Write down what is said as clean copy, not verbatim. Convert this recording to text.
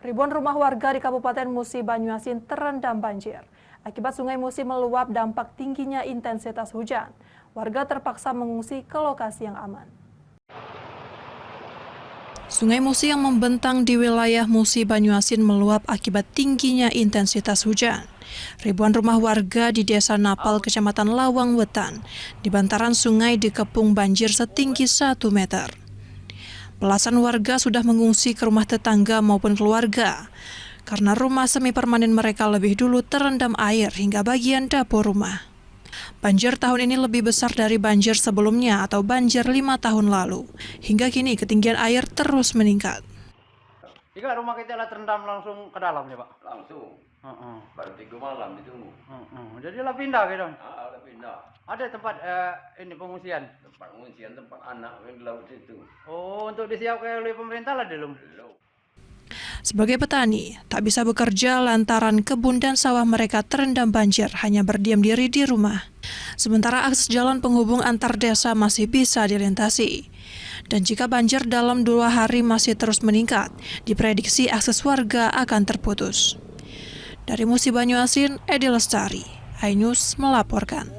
Ribuan rumah warga di Kabupaten Musi Banyuasin terendam banjir. Akibat Sungai Musi meluap dampak tingginya intensitas hujan, warga terpaksa mengungsi ke lokasi yang aman. Sungai Musi yang membentang di wilayah Musi Banyuasin meluap akibat tingginya intensitas hujan. Ribuan rumah warga di Desa Napal, Kecamatan Lawang Wetan, di bantaran sungai dikepung banjir setinggi 1 meter. Belasan warga sudah mengungsi ke rumah tetangga maupun keluarga, karena rumah semi permanen mereka lebih dulu terendam air hingga bagian dapur rumah. Banjir tahun ini lebih besar dari banjir sebelumnya atau banjir 5 tahun lalu. Hingga kini ketinggian air terus meningkat. Jika rumah kita lah terendam langsung ke dalam ya Pak? Langsung. Baru 3 malam ditunggu. Jadi lah pindah gitu? Lah pindah. Ada tempat ini pengungsian? Tempat pengungsian, tempat anak yang di laut situ. Oh, untuk disiapkan oleh pemerintah lah belum? Belum. Sebagai petani, tak bisa bekerja lantaran kebun dan sawah mereka terendam banjir, hanya berdiam diri di rumah. Sementara akses jalan penghubung antar desa masih bisa dilintasi. Dan jika banjir dalam 2 hari masih terus meningkat, diprediksi akses warga akan terputus. Dari Musi Banyuasin, Edi Lestari, iNews melaporkan.